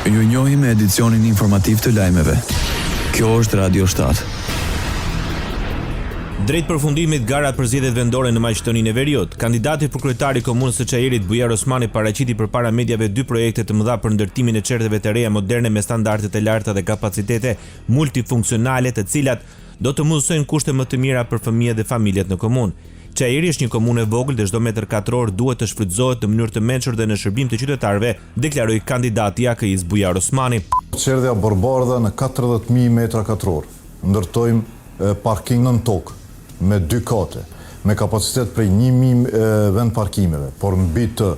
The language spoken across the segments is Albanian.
Ju njohim me edicionin informativ të lajmeve. Kjo është Radio 7. Drejt përfundimit garat për zgjedhjet vendore në Maqedoninë e Veriut, kandidati për kryetari i komunës së Çajirit Bujar Osmani paraqiti përpara mediave 2 projekte të mëdha për ndërtimin e çerteve të reja moderne me standarde të larta dhe kapacitete multifunksionale, të cilat do të mundësojnë kushte më të mira për fëmijët dhe familjet në komunë. Çajiri është një komunë e vogël dhe çdo metër katror duhet të shfrytëzohet në mënyrë të mençur dhe në shërbim të qytetarëve, deklaroi kandidati AKI-s Bujar Osmani. Çerdhja Barbardha në 40.000 metra katror. Ndërtojmë parking nën tokë me 2 kate, me kapacitet prej 1.000 vend parkimeve, por mbi të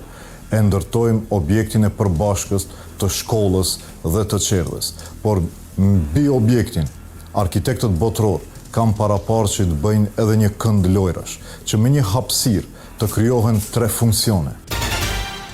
ndërtojmë objektin e përbashkës të shkollës dhe të çerdhjes. Por mbi objektin arkitektët botror kam paraparë që të bëjnë edhe një kënd lojrash, që me një hapësirë të krijohen 3 funksione.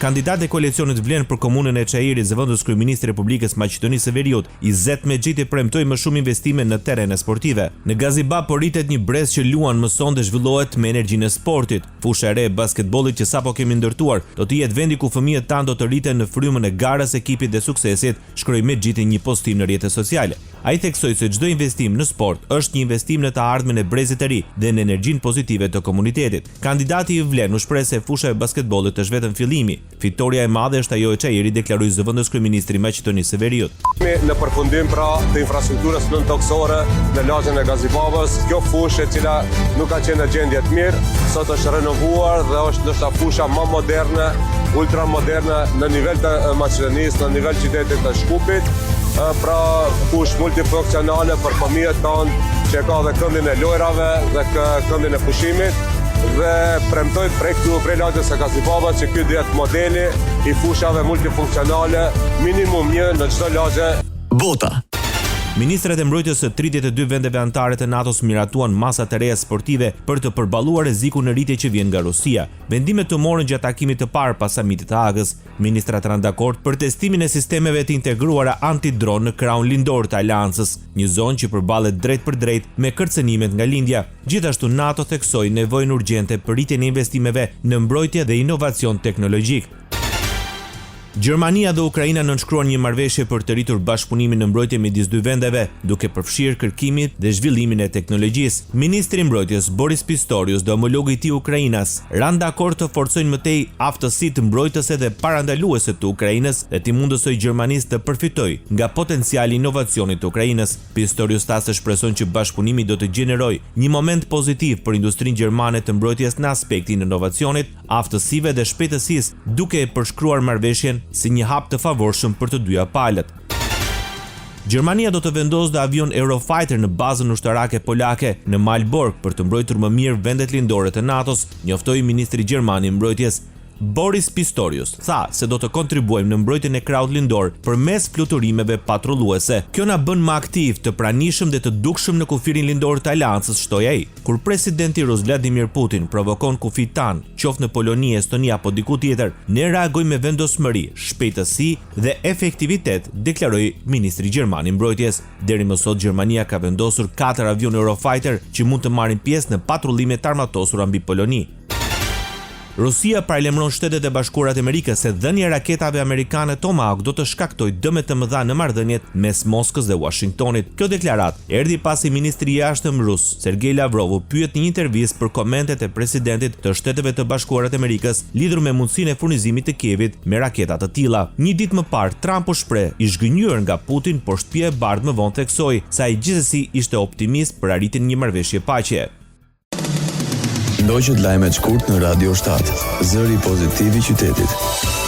Kandidat e koalicionit vlen për komunën e Çajirit, zëvendës kryeministri i Republikës Maqedonisë së Veriut, Izet Mexhiti premtoi më shumë investime në terrene sportive. Në Gazibab po rritet një brez që luan, mëson dhe zhvillohet me energjinë e sportit. Fusha e re e basketbollit që sapo kemi ndërtuar do të jetë vendi ku fëmijët tanë do të rriten në frymën e garës, ekipit dhe suksesit, shkroi Mexhiti një postim në rrjetet sociale. Ai theksoi se çdo investim në sport është një investim në të ardhmen e brezit të ri dhe në energjinë pozitive të komunitetit. Kandidati i vlen u shpreh se fusha e basketbollit është vetëm fillimi. Fitoria e madhe është ajo e Çajirit, deklaroi zëvendës kryeministri i Maqedonisë së Veriut. Në përfundim pra të infrastrukturës nëntoksore në lagjen e Gazibabës, kjo fushë e cila nuk ka qenë në gjendje të mirë, sot është renovuar dhe është ndoshta fusha më moderne, ultra moderne në nivel të Maqedonisë, në nivel qytetit të Shkupit. Pra fushë multifunksionale për fëmijët tanë që ka dhe këndin e lojrave dhe këndin e pushimit dhe premtoj prej lagjes së Gazibabës që ky do jetë modeli i fushave multifunksionale, minimum 1 në çdo lagje. Bota. Ministrat e mbrojtjes së 32 vendeve anëtare të NATO-s miratuan masa të reja sportive për të përballuar rrezikun në rritje që vjen nga Rusia. Vendimet të morën gjatë takimit të parë pas samitit të Hagës. Ministrat ranë dakord për testimin e sistemeve të integruara antidron në kraun lindor të aleancës, një zonë që përballet drejt për drejt me kërcënimet nga lindja. Gjithashtu NATO theksoi nevojën urgjente për rritjen e investimeve në mbrojtje dhe inovacion teknologjik. Gjermania dhe Ukraina nënshkruan një marrëveshje për të rritur bashkëpunimin në mbrojtje midis 2 vendeve, duke përfshirë kërkimin dhe zhvillimin e teknologjisë. Ministri i mbrojtjes Boris Pistorius dhe homologu i tij Ukrainas ranë dakord të forcojnë më tej aftësitë mbrojtëse dhe parandaluese të Ukrainës dhe t'i mundësojë Gjermanisë të përfitojë nga potenciali i inovacionit të Ukrainës. Pistorius thasë shpreson që bashkëpunimi do të gjenerojë një moment pozitiv për industrinë gjermane të mbrojtjes në aspektin e inovacionit, aftësive dhe shpejtësisë, duke e përshkruar marrëveshjen si një hap të favorshëm për të dyja palët. Gjermania do të vendosë avion Eurofighter në bazën ushtarake polake në Malbork për të mbrojtur më mirë vendet lindore të NATO-s, njoftoi ministri gjerman i mbrojtjes Boris Pistorius. Tha se do të kontribuojmë në mbrojtjen e krahut lindor përmes fluturimeve patrulluese. Kjo na bën më aktiv, të pranishëm dhe të dukshëm në kufirin lindor të aleancës, shtoi ai. Kur presidenti rus Vladimir Putin provokon kufit tan, qoftë në Poloni, Estoni apo diku tjetër, ne reagojmë me vendosmëri, shpejtësi dhe efektivitet, deklaroi ministri gjerman i mbrojtjes. Deri më sot Gjermania ka vendosur 4 avion Eurofighter që mund të marrin pjesë në patrullime të armatosura mbi Poloni. Rusia paralajmëron Shtetet e Bashkuara të Amerikës se dhënia e raketave amerikane Tomahawk do të shkaktojë dëme të mëdha në marrëdhëniet mes Moskës dhe Washingtonit. Kjo deklaratë erdhi pasi ministri i jashtëm rus Sergej Lavrov pyet në një intervistë për komentet e presidentit të Shteteve të Bashkuara të Amerikës lidhur me mundësinë e furnizimit të Kievit me raketa të tilla. Një ditë më parë, Trump u shpreh i zhgënjur nga Putin, por shtëpia e bardhë më vonë theksoi se ai gjithsesi ishte optimist për arritjen e një marrëveshje paqe. Ndoqët lajmet shkurt në Radio 7, zëri pozitiv i qytetit.